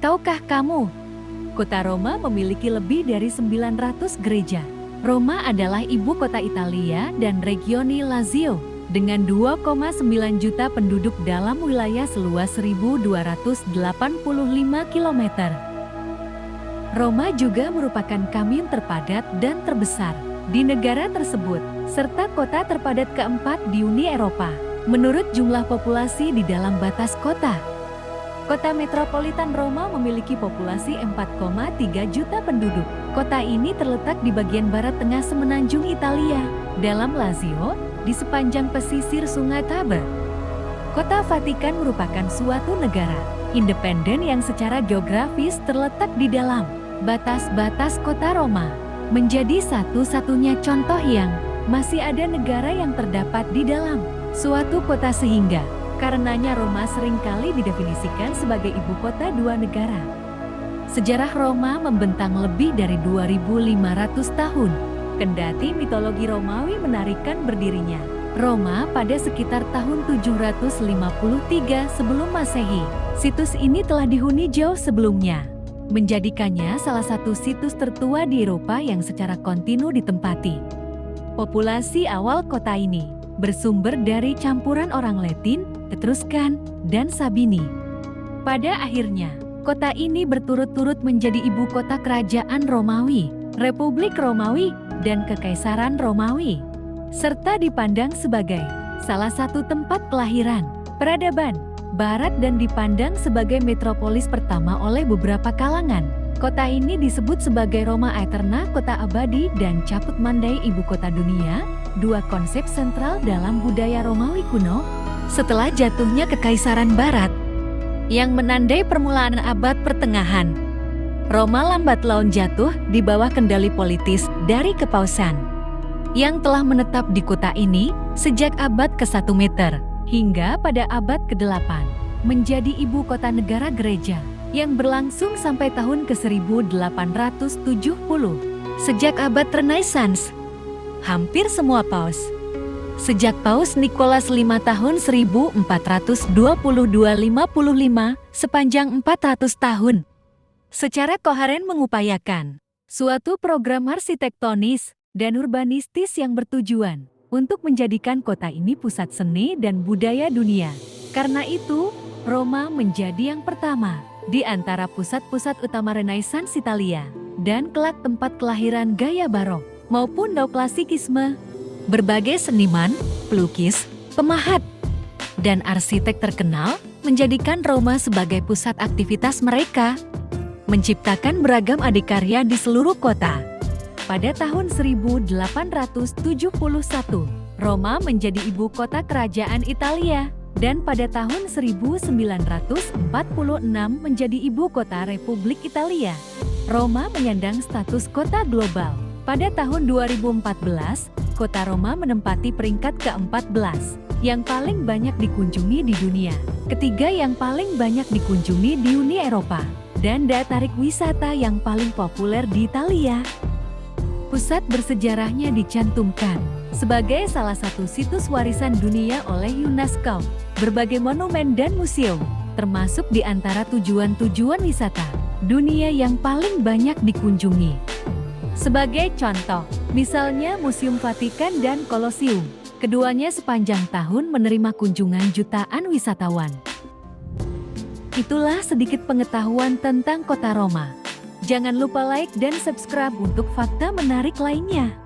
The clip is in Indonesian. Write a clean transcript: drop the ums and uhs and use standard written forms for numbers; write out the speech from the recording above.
Tahukah kamu, kota Roma memiliki lebih dari 900 gereja. Roma adalah ibu kota Italia dan Regione Lazio, dengan 2,9 juta penduduk dalam wilayah seluas 1.285 km. Roma juga merupakan commune terpadat dan terbesar di negara tersebut, serta kota terpadat keempat di Uni Eropa, menurut jumlah populasi di dalam batas kota. Kota metropolitan Roma memiliki populasi 4,3 juta penduduk. Kota ini terletak di bagian barat tengah semenanjung Italia, dalam Lazio, di sepanjang pesisir Sungai Tiber. Kota Vatikan merupakan suatu negara independen yang secara geografis terletak di dalam batas-batas kota Roma, menjadi satu-satunya contoh yang masih ada negara yang terdapat di dalam suatu kota sehingga karenanya Roma seringkali didefinisikan sebagai ibu kota dua negara. Sejarah Roma membentang lebih dari 2.500 tahun, kendati mitologi Romawi menarikkan berdirinya Roma pada sekitar tahun 753 sebelum Masehi. Situs ini telah dihuni jauh sebelumnya, menjadikannya salah satu situs tertua di Eropa yang secara kontinu ditempati. Populasi awal kota ini bersumber dari campuran orang Latin, Etruskan, dan Sabini. Pada akhirnya, kota ini berturut-turut menjadi ibu kota kerajaan Romawi, Republik Romawi, dan Kekaisaran Romawi, serta dipandang sebagai salah satu tempat kelahiran peradaban Barat dan dipandang sebagai metropolis pertama oleh beberapa kalangan. Kota ini disebut sebagai Roma Aeterna, kota abadi, dan Caput Mandai, ibu kota dunia, dua konsep sentral dalam budaya Romawi kuno. Setelah jatuhnya Kekaisaran Barat, yang menandai permulaan abad pertengahan, Roma lambat laun jatuh di bawah kendali politis dari kepausan, yang telah menetap di kota ini sejak abad ke-1 meter, hingga pada abad ke-8, menjadi ibu kota negara gereja, yang berlangsung sampai tahun ke-1870. Sejak abad Renaissance, hampir semua paus, sejak Paus Nikolas V tahun 1422–55, sepanjang 400 tahun, secara koheren mengupayakan suatu program arsitektonis dan urbanistis yang bertujuan untuk menjadikan kota ini pusat seni dan budaya dunia. Karena itu, Roma menjadi yang pertama di antara pusat-pusat utama Renaissance Italia, dan kelak tempat kelahiran gaya barok maupun neoklasikisme. Berbagai seniman, pelukis, pemahat, dan arsitek terkenal menjadikan Roma sebagai pusat aktivitas mereka, menciptakan beragam adikarya di seluruh kota. Pada tahun 1871, Roma menjadi ibu kota kerajaan Italia, dan pada tahun 1946 menjadi ibu kota Republik Italia. Roma menyandang status kota global. Pada tahun 2014, kota Roma menempati peringkat ke-14 yang paling banyak dikunjungi di dunia, ketiga yang paling banyak dikunjungi di Uni Eropa, dan daya tarik wisata yang paling populer di Italia. Pusat bersejarahnya dicantumkan sebagai salah satu situs warisan dunia oleh UNESCO. Berbagai monumen dan museum, termasuk di antara tujuan-tujuan wisata dunia yang paling banyak dikunjungi. Sebagai contoh, misalnya Museum Vatikan dan Kolosium, keduanya sepanjang tahun menerima kunjungan jutaan wisatawan. Itulah sedikit pengetahuan tentang kota Roma. Jangan lupa like dan subscribe untuk fakta menarik lainnya.